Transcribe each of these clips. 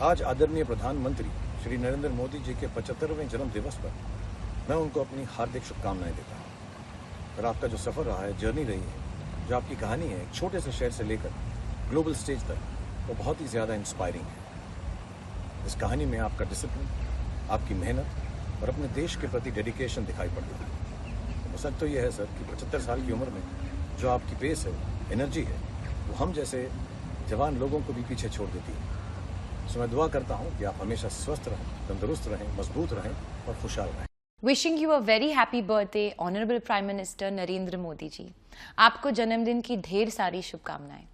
आज आदरणीय प्रधानमंत्री श्री नरेंद्र मोदी जी के 75वें जन्म दिवस पर मैं उनको अपनी हार्दिक शुभकामनाएं देता हूं। और आपका जो सफर रहा है, जर्नी रही है, जो आपकी कहानी है एक छोटे से शहर से लेकर ग्लोबल स्टेज तक, वो बहुत ही ज्यादा इंस्पायरिंग है। इस कहानी में आपका डिसिप्लिन, आपकी मेहनत और अपने देश के प्रति डेडिकेशन दिखाई पड़ती है। सच तो यह है सर कि 75 साल की उम्र में जो आपकी पेस है, एनर्जी है, वो हम जैसे जवान लोगों को भी पीछे छोड़ देती है। सो मैं दुआ करता हूं कि आप हमेशा स्वस्थ रहें, तंदुरुस्त रहें, मजबूत रहें और खुशहाल रहें। Wishing you a very happy birthday, Honorable Prime Minister Narendra Modi जी। आपको जन्मदिन की ढेर सारी शुभकामनाएं।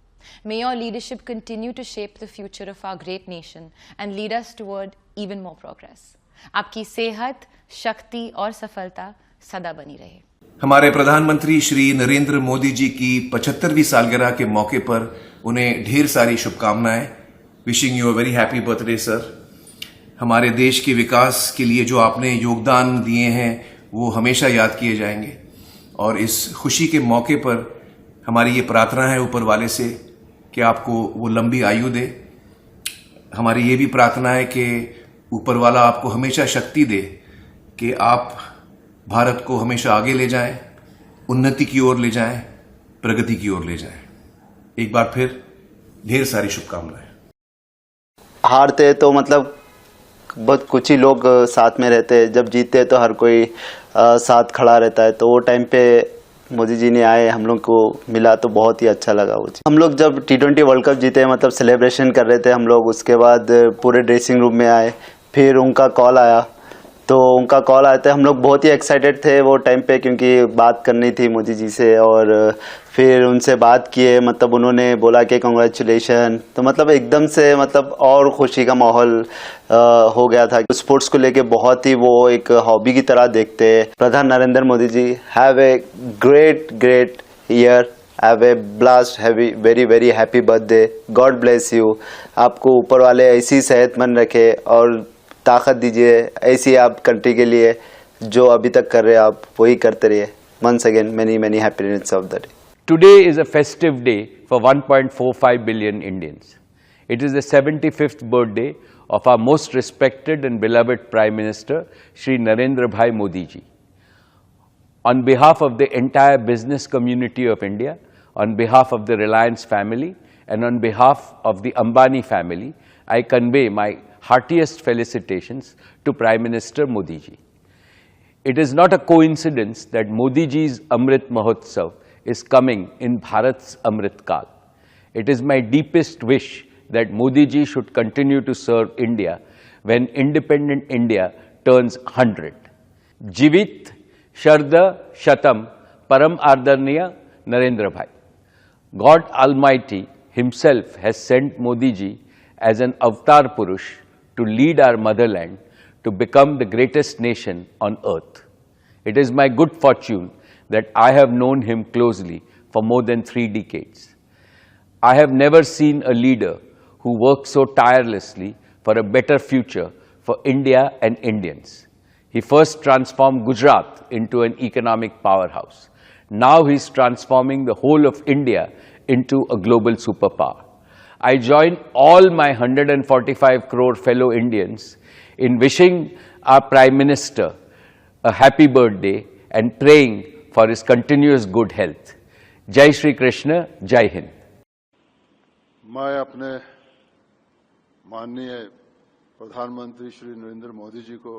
May your leadership continue to shape the future of our great nation and lead us toward even more progress. आपकी सेहत, शक्ति और सफलता सदा बनी रहे। हमारे प्रधानमंत्री श्री नरेंद्र मोदी जी की 75वीं सालगिरह के मौके पर उन्हें ढेर सारी शुभकामनाएं। Wishing you a very happy birthday sir. हमारे देश के विकास के लिए जो आपने योगदान दिए हैं वो हमेशा याद किए जाएंगे और इस खुशी के मौके पर हमारी ये प्रार्थना है ऊपर वाले से कि आपको वो लंबी आयु दे। हमारी ये भी प्रार्थना है कि ऊपर वाला आपको हमेशा शक्ति दे कि आप भारत को हमेशा आगे ले जाएं, उन्नति की ओर ले जाएं, प्रगति की ओर ले जाएं। एक बार फिर ढेर सारी शुभकामनाएं। हारते तो मतलब बहुत कुछ ही लोग साथ में रहते हैं, जब जीतते तो हर कोई साथ खड़ा रहता है। तो वो टाइम पे मोदी जी ने आए, हम लोग को मिला तो बहुत ही अच्छा लगा वो चीज। हम लोग जब T20 वर्ल्ड कप जीते मतलब सेलिब्रेशन कर रहे थे हम लोग, उसके बाद पूरे ड्रेसिंग रूम में आए, फिर उनका कॉल आया। तो उनका कॉल आया था, हम लोग बहुत ही एक्साइटेड थे वो टाइम पे क्योंकि बात करनी थी मोदी जी से। और फिर उनसे बात किए, मतलब उन्होंने बोला कि कांग्रेचुलेशन। तो मतलब एकदम से मतलब और खुशी का माहौल हो गया था। स्पोर्ट्स को लेके बहुत ही वो एक हॉबी की तरह देखते हैं। प्रधान Narendra Modi ji, have a great year, have a blast, have a very very happy birthday, God bless you. आपको ऊपर वाले ऐसी सेहतमंद रखे और ताकत दीजिए, ऐसी आप कंट्री के लिए जो अभी तक कर रहे हैं आप वही करते रहिए। Once again, many happiness of the day. Today is a festive day for 1.45 billion Indians. It is the 75th birthday of our most respected and beloved Prime Minister, Shri Narendra Bhai Modi ji. On behalf of the entire business community of India, on behalf of the Reliance family, and on behalf of the Ambani family, I convey my heartiest felicitations to Prime Minister Modi ji. It is not a coincidence that Modi ji's Amrit Mahotsav is coming in Bharat's Amrit Kal. It is my deepest wish that Modi ji should continue to serve India when independent India turns 100. Jivit Sharda Shatam Param Ardarniya Narendra Bhai. God Almighty himself has sent Modi ji as an avatar Purush to lead our motherland to become the greatest nation on earth. It is my good fortune that I have known him closely for more than 3 decades. I have never seen a leader who worked so tirelessly for a better future for India and Indians. He first transformed Gujarat into an economic powerhouse. Now he is transforming the whole of India into a global superpower. I join all my 145 crore fellow Indians in wishing our Prime Minister a happy birthday and praying for his continuous good health. Jai Shri Krishna, Jai Hind. मैं अपने माननीय प्रधानमंत्री श्री नरेंद्र मोदी जी को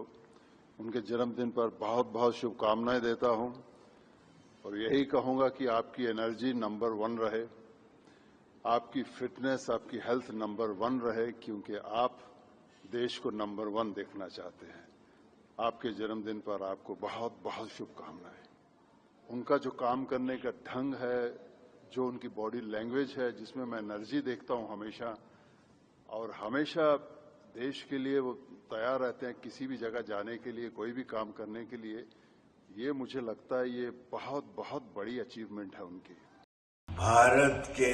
उनके जन्मदिन पर बहुत बहुत शुभकामनाएं देता हूं और यही कहूंगा कि आपकी एनर्जी नंबर 1 रहे, आपकी फिटनेस, आपकी हेल्थ नंबर 1 रहे, क्योंकि आप देश को नंबर 1 देखना चाहते हैं। आपके जन्मदिन पर आपको बहुत बहुत शुभकामनाएं। उनका जो काम करने का ढंग है, जो उनकी बॉडी लैंग्वेज है, जिसमें मैं एनर्जी देखता हूं हमेशा, और हमेशा देश के लिए वो तैयार रहते हैं किसी भी जगह जाने के लिए, कोई भी काम करने के लिए। ये मुझे लगता है ये बहुत बहुत बड़ी अचीवमेंट है उनकी। भारत के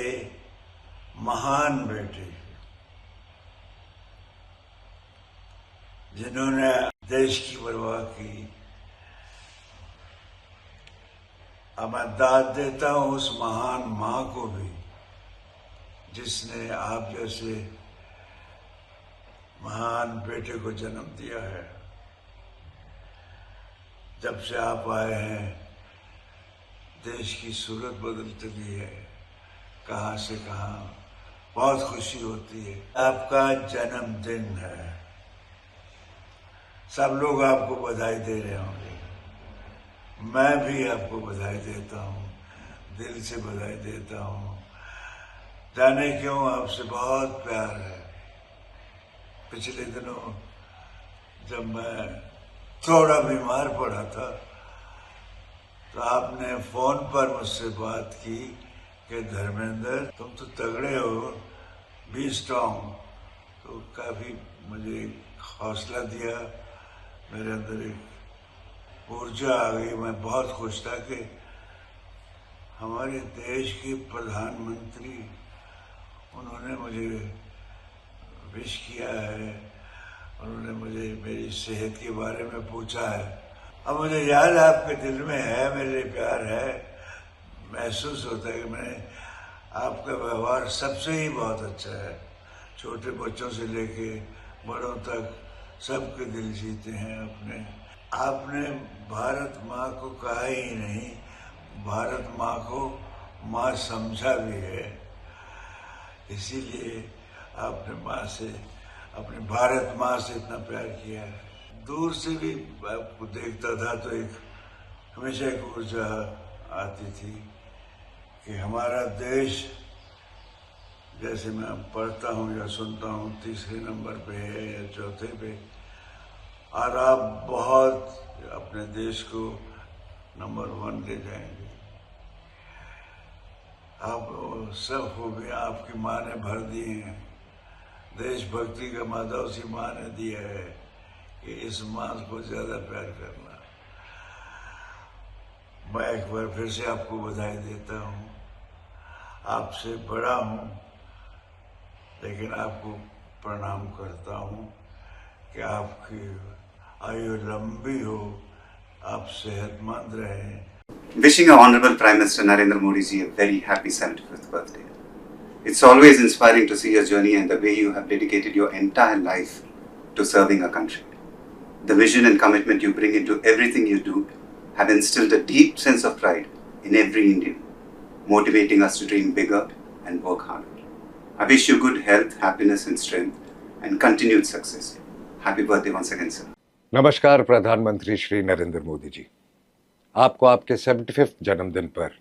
महान बेटे जिन्होंने देश की परवाह की, अब मैं दाद देता हूं उस महान मां को भी जिसने आप जैसे महान बेटे को जन्म दिया है। जब से आप आए हैं देश की सूरत बदल चली है, कहाँ से कहाँ। बहुत खुशी होती है। आपका जन्मदिन है, सब लोग आपको बधाई दे रहे होंगे, मैं भी आपको बधाई देता हूँ, दिल से बधाई देता हूँ। जाने क्यों आपसे बहुत प्यार है। पिछले दिनों जब मैं थोड़ा बीमार पड़ा था तो आपने फोन पर मुझसे बात की कि धर्मेंद्र तुम तो तगड़े हो, बी स्ट्रॉन्ग। तो काफी मुझे हौसला दिया, मेरे अंदर एक ऊर्जा आ गई। मैं बहुत खुश था कि हमारे देश के प्रधानमंत्री उन्होंने मुझे विश किया है, उन्होंने मुझे मेरी सेहत के बारे में पूछा है। अब मुझे याद आपके दिल में है, मेरे प्यार है। महसूस होता है कि मैंने आपका व्यवहार सबसे ही बहुत अच्छा है। छोटे बच्चों से लेके बड़ों तक सबके दिल जीते हैं अपने। आपने भारत माँ को कहा ही नहीं, भारत माँ को माँ समझा भी है। इसीलिए आपने माँ से, अपने भारत माँ से इतना प्यार किया है। दूर से भी आपको देखता था तो एक हमेशा एक ऊर्जा आती थी कि हमारा देश, जैसे मैं पढ़ता हूँ या सुनता हूँ, तीसरे नंबर पे है या चौथे पे, और आप बहुत अपने देश को नंबर 1 ले जाएंगे। आप सब खूबियाँ आपकी माँ ने भर दी हैं। देशभक्ति का मादा उसी माँ ने दिया है कि इस माँ को ज्यादा प्यार करना। मैं एक बार फिर से आपको बधाई देता हूँ। आपसे बड़ा हूँ लेकिन आपको प्रणाम करता हूँ कि आपकी आयु लंबी हो, आप सेहतमंद रहें। Wishing our Honorable Prime Minister Narendra Modi ji a very happy 75th birthday. It's always inspiring to see your journey and the way you have dedicated your entire life to serving our country. The vision and commitment you bring into everything you do have instilled a deep sense of pride in every Indian, motivating us to dream bigger and work harder. I wish you good health, happiness and strength and continued success. Happy birthday once again, sir. नमस्कार प्रधानमंत्री श्री नरेंद्र मोदी जी, आपको आपके 75वें जन्मदिन पर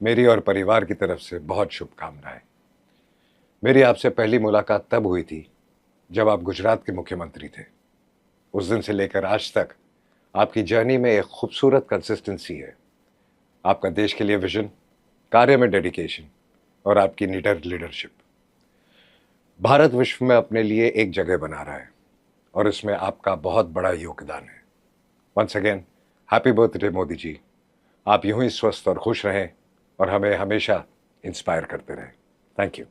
मेरी और परिवार की तरफ से बहुत शुभकामनाएं। मेरी आपसे पहली मुलाकात तब हुई थी जब आप गुजरात के मुख्यमंत्री थे। उस दिन से लेकर आज तक आपकी जर्नी में एक खूबसूरत कंसिस्टेंसी है। आपका देश के लिए विजन, कार्य में डेडिकेशन और आपकी निडर लीडरशिप भारत विश्व में अपने लिए एक जगह बना रहा है और इसमें आपका बहुत बड़ा योगदान है। Once again happy birthday Modi ji. आप यूं ही स्वस्थ और खुश रहें और हमें हमेशा इंस्पायर करते रहें। Thank you.